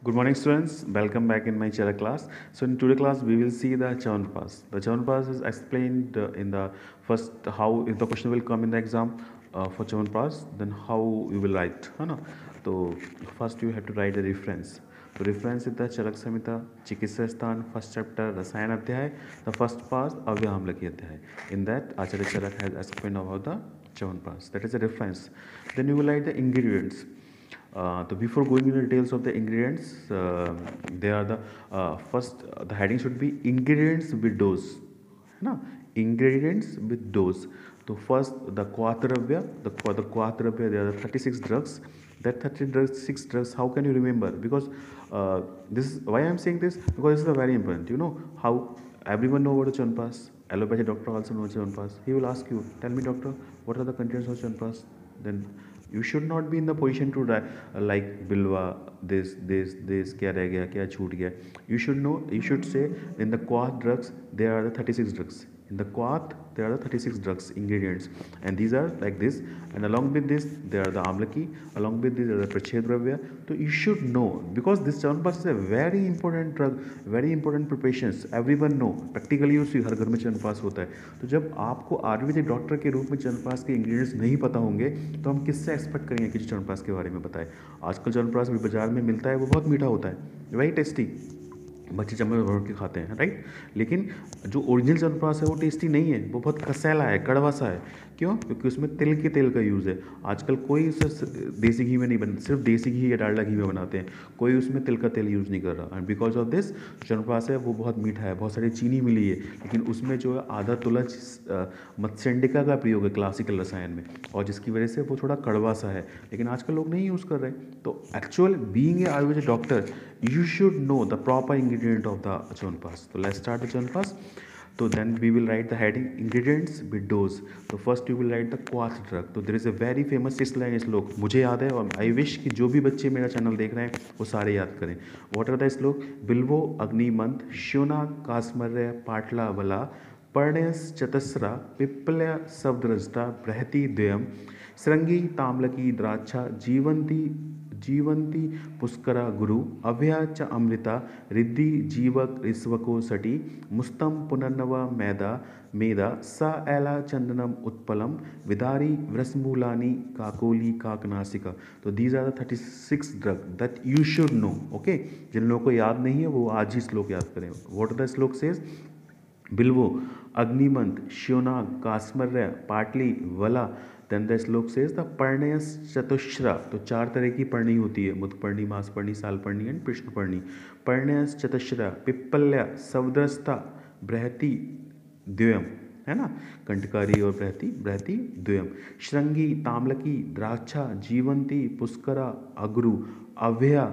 Good morning, students. Welcome back in my Chera class. So in today's class, we will see the Chavanpas. The Chavanpas is explained in the first how if the question will come in the exam for Chavanpas, then how you will write. है ना? तो first you have to write a reference. तो reference is the चरक संहिता, चिकित्सा स्थान, first chapter, रसायन अध्याय, the first part अव्यहाम्लकी अध्याय. In that, Acharya Charak has explained about the Chavanpas. That is a reference. Then you will write the ingredients. So before going into details of the ingredients, they are the first the heading should be ingredients with dose, है ना? Ingredients with dose. So first the Quatravya, for the Quatravya there are 36 drugs. That 36 drugs, how can you remember? Because this is why I am saying this, because this is very important. You know how everyone know what is Chavanpas. Allopathy doctor also knows Chavanpas. He will ask you, tell me doctor, what are the contents of Chavanpas? Then you should not be in the position to like bilwa this kya reh gaya, kya chhoot gaya. You should know, you should say in the quath drugs there are the 36 drugs. In the quath there are the 36 drugs ingredients, and these are like this, and along with this there are the amlaki, along with this there are the prachedravya. So you should know, because this Chavanpas is a very important drug, very important preparations. Everyone know, practically उसी हर घर में Chavanpas होता है. तो जब आपको Ayurvedic doctor के रूप में Chavanpas के इंग्रेडिएंट्स नहीं पता होंगे तो हम किससे एक्सपेक्ट करेंगे कि Chavanpas के बारे में बताए. आजकल Chavanpas भी बाजार में मिलता है, वो बहुत मीठा होता है, वेरी टेस्टी, बच्चे चम्मच भर के खाते हैं, राइट. लेकिन जो ओरिजिनल च्यवनप्राश है वो टेस्टी नहीं है, वो बहुत कसैला है, कड़वा सा है. क्यों? क्योंकि उसमें तिल के तेल का यूज़ है. आजकल कोई देसी घी में नहीं बन, सिर्फ देसी घी या डालडा घी में बनाते हैं, कोई उसमें तिल का तेल यूज़ नहीं कर रहा. And because of this chyawanprash है वो बहुत मीठा है, बहुत सारी चीनी मिली है, लेकिन उसमें जो है आधा तुलज मत्स्यंडिका का प्रयोग है क्लासिकल रसायन में, और जिसकी वजह से वो थोड़ा कड़वा सा है. लेकिन आजकल लोग नहीं यूज़ कर रहे. तो actual being a Ayurvedic doctor you should know the proper ingredient of the Chavanpas. So let's start the Chavanpas. So then we will write the heading ingredients with dose. So first you will write the quath drug. तो there is a very famous 6 line श्लोक, मुझे याद है, और I wish कि जो भी बच्चे मेरा चैनल देख रहे हैं वो सारे याद करें. What are the श्लोक? बिल्वो अग्निमंत श्योना कास्मर्य पाटला वला पर्णयस चतस्रा पिप्पल्य शब्दरजता बृहति द्वयम श्रृंगी ताम्लकी द्राक्षा जीवंती पुष्करा गुरु अभया च अमृता रिद्धि जीवक ऋष्वको सटी मुस्तम पुनर्नव मेदा सा एला चंदनम उत्पलम विदारी वृषमूलानी काकोली काकनासिका. तो these are the 36 drug that you should know. Okay, जिन लोगों को याद नहीं है वो आज ही श्लोक याद करें. व्हाट आर द श्लोक सेज? बिल्वो अग्निमंत श्योनाग कास्मर्य पाटली वला. देन द श्लोक सेज द पर्णयस चतुश्रा. तो 4 तरह की पर्णी होती है, मुतपर्णी, मासपर्णी, सालपर्णी एंड कृष्णपर्णी. पर्णयस चतुश्रा पिप्पल्य सवद्रस्ता बृहति द्वयम, है ना, कंटकारी और बृहति द्वयम. श्रृंगी ताम्लकी द्राक्षा जीवंती पुष्करा अगुरु अभया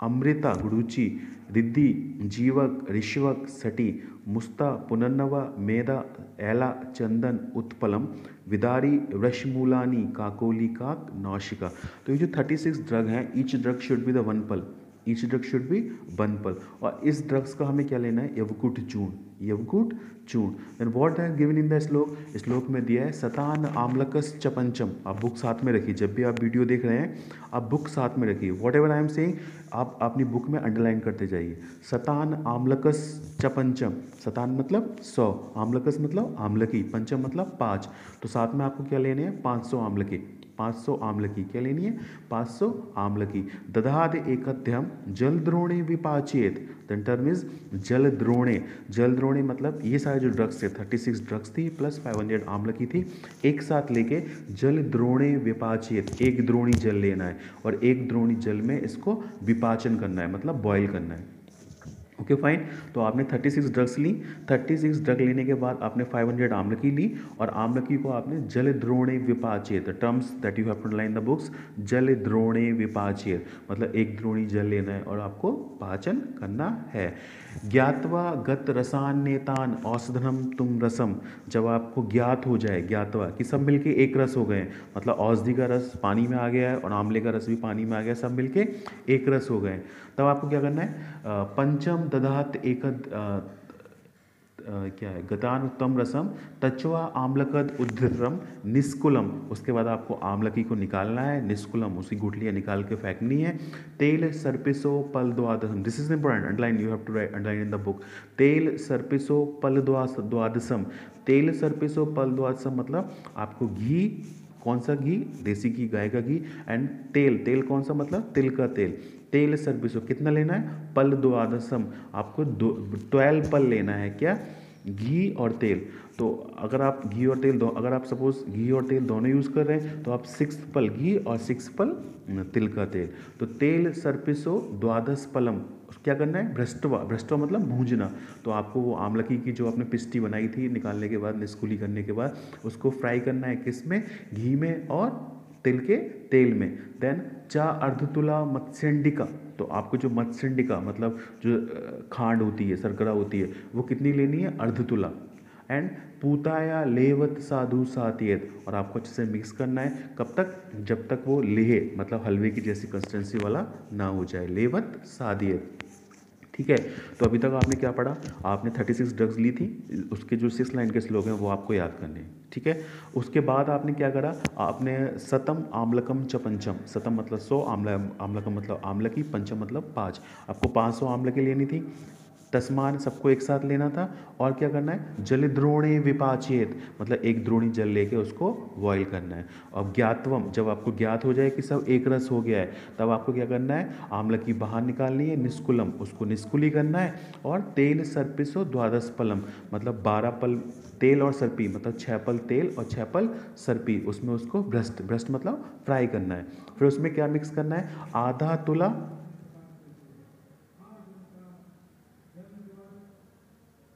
अमृता गुरुचि रिद्धि जीवक ऋष्वक सटी मुस्ता पुनर्नव मेदा एला चंदन उत्पलम विदारी वृषमूलानी काकोली काक नौशिका. तो ये जो 36 ड्रग हैं, each drug should be the one पल, each drug should be one पल. और इस ड्रग्स का हमें क्या लेना है? यवकुट चूर्ण, यवकुट चूर्ण. देन व्हाट है गिवन इन द श्लोक? श्लोक में दिया है सतान आम्लकस च पंचम. आप बुक साथ में रखिए, जब भी आप वीडियो देख रहे हैं आप बुक साथ में रखिए. What ever I am saying आप अपनी बुक में अंडरलाइन करते जाइए. सतान आम्लकस च पंचम. सतान मतलब 100, आम्लकस मतलब आम्लकी, पंचम मतलब 5. तो साथ में आपको क्या लेने हैं? 500 आम्लकी. 500 आम्लकी क्या लेनी है? 500 आम्लकी. दधाद एकध्यम जलद्रोणे विपाचेत. द टर्म इज जलद्रोणे. जलद्रोणे मतलब ये सारे जो ड्रग्स थे, 36 ड्रग्स थी प्लस 500 आम्लकी थी, एक साथ लेके जलद्रोणे विपाचेत, एक द्रोणी जल लेना है और एक द्रोणी जल में इसको विपाचन करना है, मतलब बॉयल करना है. Okay fine. तो आपने 36 ड्रग्स ली. 36 ड्रग लेने के बाद आपने 500 आम्लकी ली, और आम्लकी को आपने जल द्रोणे विपाचेत, terms that you have to underline the books. जल द्रोणे विपाचेत मतलब एक द्रोणी जल लेना है और आपको पाचन करना है. ज्ञातवा गत रसान्यतान औषधनम तुम रसम. जब आपको ज्ञात हो जाए, ज्ञातवा कि सब मिलके एक रस हो गए, मतलब औषधि का रस पानी में आ गया है और आंवले का रस भी पानी में आ गया, सब मिलके एक रस हो गए, तब आपको क्या करना है? पंचम दधात एक क्या है, गतानुत्तम रसम तच्वा आम्लकद उद्धृतम निष्कुलम। उसके बाद आपको आम्लकी को निकालना है, निष्कुलम उसकी गुठलियाँ निकाल के फेंकनी है। तेल सर्पिसो पल द्वादशम, this is important, underline, you have to write underline in the book. तेल सर्पिसो पल द्वादशम, तेल सर्पिसो पल द्वादशम मतलब आपको घी, कौन सा घी, देसी घी, गाय का घी, एंड तेल, तेल कौन सा मतलब तिल का तेल। तेल सर्विसो कितना लेना है, पल द्वादशम, आपको 12 पल लेना है, क्या, घी और तेल। तो अगर आप घी और तेल अगर आप सपोज घी और तेल दोनों यूज़ कर रहे हैं तो आप 6 पल घी और 6 पल तिल का तेल। तो तेल सर्पिसो द्वादश पलम, क्या करना है, भ्रष्टवा, भ्रष्टवा मतलब भूंजना। तो आपको वो आमलकी की जो आपने पिस्टी बनाई थी निकालने के बाद, निस्कुली करने के बाद, उसको फ्राई करना है, किस में, घी में और तिल के तेल में। देन चा अर्धतुला मत्स्यंडिका, तो आपको जो मत्स्यंडिका मतलब जो खांड होती है, शर्करा होती है, वो कितनी लेनी है, अर्धतुला। एंड पूताया लेवत साधु सातियत, और आपको अच्छे से मिक्स करना है, कब तक, जब तक वो लेहे मतलब हलवे की जैसी कंसिस्टेंसी वाला ना हो जाए, लेवत सादियत। ठीक है, तो अभी तक आपने क्या पढ़ा, आपने 36 ड्रग्स ली थी, उसके जो 6 लाइन के श्लोक हैं वो आपको याद करने हैं। ठीक है, उसके बाद आपने क्या करा, आपने सतम आम्लकम च पंचम, सतम मतलब 100, आम्लकम मतलब आम्लकी, पंचम मतलब 5, आपको 500 आम्लकी लेनी थी। तस्मान सबको एक साथ लेना था, और क्या करना है, जलद्रोणे विपाचेत मतलब एक द्रोणी जल लेके उसको बॉईल करना है। और ज्ञातवम, जब आपको ज्ञात हो जाए कि सब एक रस हो गया है, तब आपको क्या करना है, आम्लकी बाहर निकालनी है, निष्कुलम उसको निष्कुली करना है। और तेल सर्पिसो द्वादश पलम मतलब 12 पल तेल और सर्पी मतलब 6 पल तेल और 6 पल सर्पी, उसमें उसको भ्रष्ट, भ्रष्ट मतलब फ्राई करना है। फिर उसमें क्या मिक्स करना है, आधा तुला,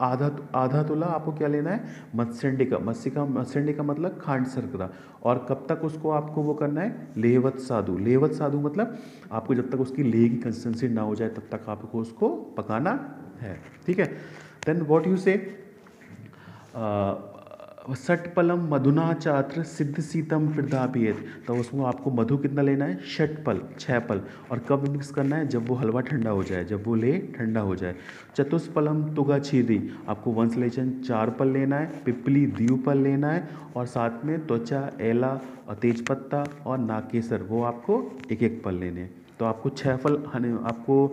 आधा तुला आपको क्या लेना है, मत्स्यंडिका, मत्स्यंडिका मतलब खांड शर्करा। और कब तक उसको आपको वो करना है, लेहवत साधु, लेहवत साधु मतलब आपको जब तक उसकी लेह की कंसिस्टेंसी ना हो जाए तब तक आपको उसको पकाना है। ठीक है, देन व्हाट यू से, षटपलम मधुना चात्र सिद्ध सीतम फिरदापियत, तो उसमें आपको मधु कितना लेना है, 6 पल, 6 पल। और कब मिक्स करना है, जब वो हलवा ठंडा हो जाए, जब वो ले ठंडा हो जाए। चतुष्पलम तुगा छीदी, आपको वंसलेचन 4 पल लेना है, पिपली द्यूपल लेना है, और साथ में त्वचा, एला और तेजपत्ता और नाकेसर वो आपको एक एक पल लेने हैं। तो आपको 6 फल, आपको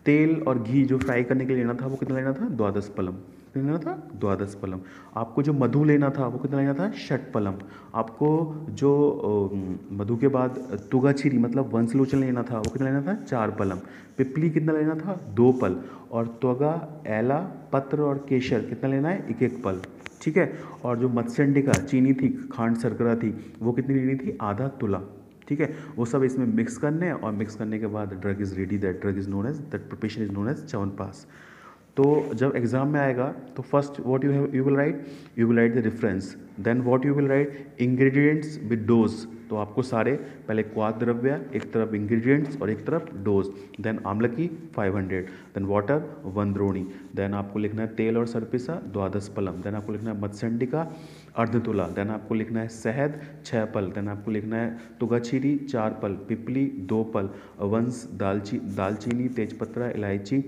तेल और घी जो फ्राई करने के लिए लेना था वो कितना लेना था, द्वादश पलम, कितना लेना था, द्वादश पलम। आपको जो मधु लेना था वो कितना लेना था, षटपलम। आपको जो मधु के बाद तुगाछिरी मतलब वंशलोचन लेना था वो कितना लेना था, 4 पलम। पिपली कितना लेना था, 2 पल। और त्वगा, एला, पत्र और केशर कितना लेना है, एक एक पल। ठीक है, और जो मत्स्यंडिका चीनी थी, खांड शर्करा थी, वो कितनी लेनी थी, आधा तुला। ठीक है, वो सब इसमें मिक्स करने हैं, और मिक्स करने के बाद drug is ready, that drug is known as, that preparation is known as Chyawanprash. तो जब एग्जाम में आएगा तो first what you will write the reference, then what you will write, ingredients with dose. तो आपको सारे पहले क्वाथ द्रव्य, एक तरफ इंग्रेडिएंट्स और एक तरफ डोज, देन आम्लकी 500, देन वाटर 1 द्रोणी, देन आपको लिखना है तेल और सरपिसा द्वादश पलम, देन आपको लिखना है मत्स्यंडिका अर्धतुला, देन आपको लिखना है शहद 6 पल, देन आपको लिखना है तुगाछीरी 4 पल, पिपली 2 पल, वंश दालचीनी तेजपत्ता इलायची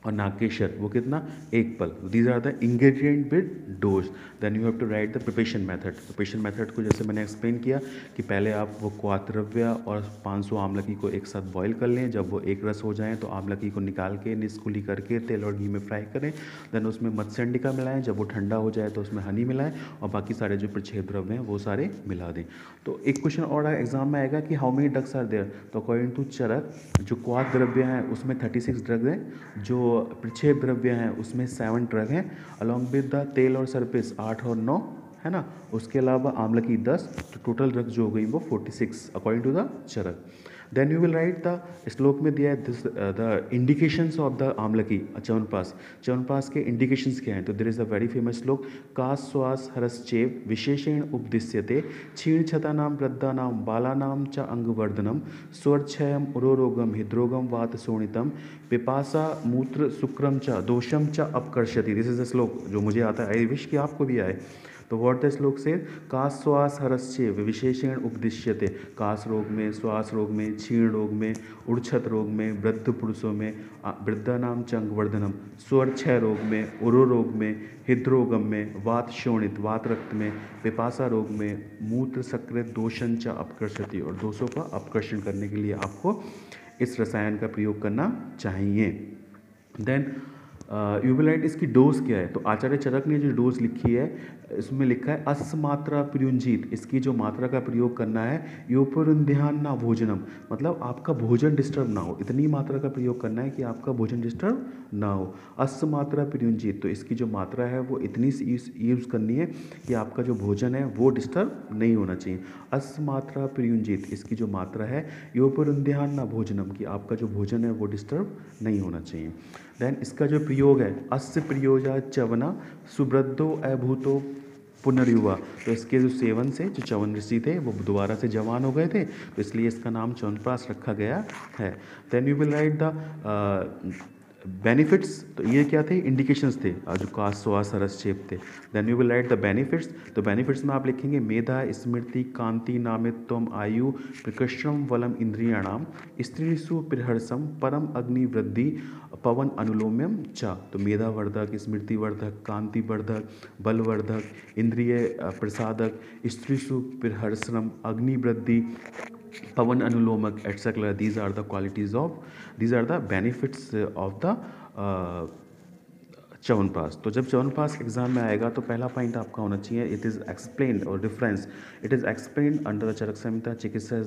और नागेश्वर वो कितना, 1 पल। These are the ingredient with dose. Then you have to write the preparation method. Preparation method को जैसे मैंने एक्सप्लेन किया कि पहले आप वो क्वाद्रव्य और 500 आमलकी को एक साथ बॉईल कर लें, जब वो एक रस हो जाएं तो आमलकी को निकाल के निस्कुली करके तेल और घी में फ्राई करें। देन उसमें मत्स्यंडिका मिलाएं, जब वो ठंडा हो जाए तो उसमें हनी मिलाएं, और बाकी सारे जो प्रच्छेद द्रव्य हैं वो सारे मिला दें। तो एक क्वेश्चन और एग्जाम में आएगा कि how many drugs are there. तो अकॉर्डिंग टू चरक, जो क्वाथ द्रव्य हैं उसमें 36 ड्रग्स हैं, जो प्रच्छेद द्रव्य हैं उसमें 7 ड्रग हैं, अलॉन्ग विद द तेल और सरपिस 8 और 9 है ना, उसके अलावा आम्लकी 10, तो टोटल ड्रग्स जो हो गई वो 46 according to the Charak. Then you will write the श्लोक में दिया है this the indications of the आम्लकी च्यवनप्राश। च्यवनप्राश के इंडिकेशंस क्या हैं, तो there is a very famous श्लोक, काश श्वास हरश्चेव विशेषेण उपदिश्यते क्षीण क्षतानां वृद्धानां बालानां च अंगवर्धनम स्वरक्षयम उरोरोगम हृदरोगम वात शोणितम पिपासा मूत्र शुक्रम च दोषम च अपकर्षति। दिस इज अ श्लोक जो मुझे आता है, आई विश कि आपको भी आए। तो व्हाट द श्लोक से, काश श्वास हरश्चेव विशेषण उपदिश्यते, काश रोग में, श्वास रोग में, क्षीण रोग में, उड़छत रोग में, वृद्ध पुरुषों में, वृद्धानाम चंग वर्धनम, स्वर क्षय रोग में, उरो रोग में, हृदरोगम में, वात शोणित वात रक्त में, पिपासा रोग में, मूत्र सकृत दोषं च अपकर्षति, और दोषों का अपकर्षण करने के लिए आपको इस रसायन का प्रयोग करना चाहिए। देन यूबिलाइट, इसकी डोज क्या है? तो आचार्य चरक ने जो डोज लिखी है इसमें लिखा है अस मात्रा प्रयुंजित, इसकी जो मात्रा का प्रयोग करना है, योपरुन्ध्यान ना भोजनम, मतलब आपका भोजन डिस्टर्ब ना हो, इतनी मात्रा का प्रयोग करना है कि आपका भोजन डिस्टर्ब ना हो। अस मात्रा प्रयुंजित, तो इसकी जो मात्रा है वो इतनी यूज़ करनी है कि आपका जो भोजन है वो डिस्टर्ब नहीं होना चाहिए। अस मात्रा प्रयुंजित, इसकी जो मात्रा है, योपरुन्ध्यान ना भोजनम, कि आपका जो भोजन है वो डिस्टर्ब नहीं होना चाहिए। देन इसका जो प्रयोग है, अस्य प्रयोजा चवना सुब्रद्धो अभूतो पुनर्युवा, तो इसके जो सेवन से जो च्यवन ऋषि थे वो दोबारा से जवान हो गए थे, तो इसलिए इसका नाम च्यवनप्राश रखा गया है। Then you will write the benefits, तो ये क्या थे? इंडिकेशंस थे, जो काश श्वास हरश्चेव थे। Then you will write the benefits, तो बेनिफिट्स में आप लिखेंगे मेधा स्मृति कांति नामित्वम आयु प्रकृष्णम वलम इंद्रियाणाम स्त्रीसु प्रहर्षम परम अग्नि वृद्धि पवन अनुलोम्यम च, तो मेधावर्धक, स्मृतिवर्धक, कांतिवर्धक, बलवर्धक, इंद्रिय प्रसादक, स्त्रीसु प्रहर्षम, अग्नि वृद्धि, पवन अनुलोमक, etcetera, these are the qualities of, these are the benefits of the chyawanprash. तो जब च्यवनप्राश एग्जाम में आएगा तो पहला पॉइंट आपका होना चाहिए, इट इज़ एक्सप्लेन्ड, और difference, it is explained under the Charak Samhita चिकित्सा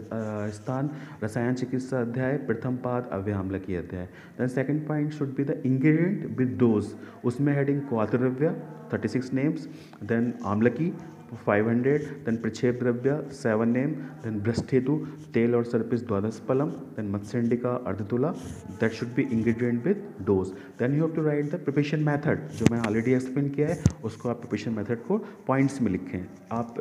स्थान रसायन चिकित्सा अध्याय प्रथम पाद अव्यामलकी अध्याय। Then second point should be the ingredient with dose, उसमें हेडिंग क्वाद्रव्य 36 नेम्स, देन आम्लकी 500, देन प्रक्षेप द्रव्य 7 नेम, देन भ्रष्टेतु तेल और सर्पिस 12 पलम, देन मत्स्यंडिका अर्धतुला, that should be ingredient with dose. Then you have to write the preparation method, जो मैं ऑलरेडी एक्सप्लेन किया है उसको आप प्रिपरेशन मेथड को पॉइंट्स में लिखें, आप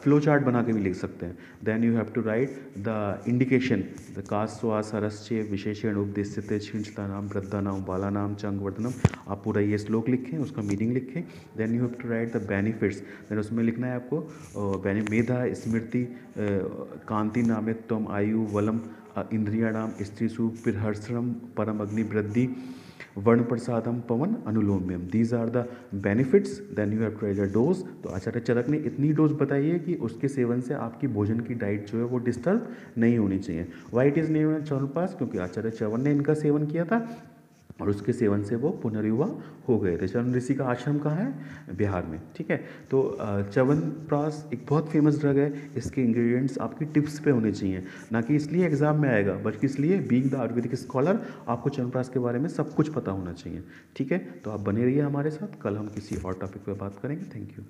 फ्लो चार्ट बना के भी लिख सकते हैं। Then you have to write the indication, the काश श्वास हरश्चेव विशेषण उपदेश्यते क्षीणतानाम वृद्धानाम बालानाम चंग वर्धनम, आप पूरा ये श्लोक लिखें, उसका मीनिंग लिखें। Then you have to write the benefits, देन उसमें लिखना है आपको मेधा स्मृति कांति नामित्वम आयु वलम इंद्रियाणाम स्त्रीसु प्रहर्षम परम अग्नि वृद्धि वर्ण प्रसादम पवन अनुलोम्यम, these are the benefits. Then you have to write the dose, तो आचार्य चरक ने इतनी डोज बताई है कि उसके सेवन से आपकी भोजन की डाइट जो है वो डिस्टर्ब नहीं होनी चाहिए। Why it is name chyawanprash, क्योंकि आचार्य च्यवन ने इनका सेवन किया था और उसके सेवन से वो पुनर्युवा हो गए थे। च्यवन ऋषि का आश्रम कहाँ है? बिहार में, ठीक है। तो च्यवनप्राश एक बहुत फेमस ड्रग है, इसके इंग्रेडिएंट्स आपकी टिप्स पे होने चाहिए, ना कि इसलिए एग्जाम में आएगा, बल्कि इसलिए बीइंग द आयुर्वेदिक स्कॉलर आपको च्यवनप्राश के बारे में सब कुछ पता होना चाहिए, ठीक है। तो आप बने रहिए हमारे साथ, कल हम किसी और टॉपिक पर बात करेंगे। Thank you.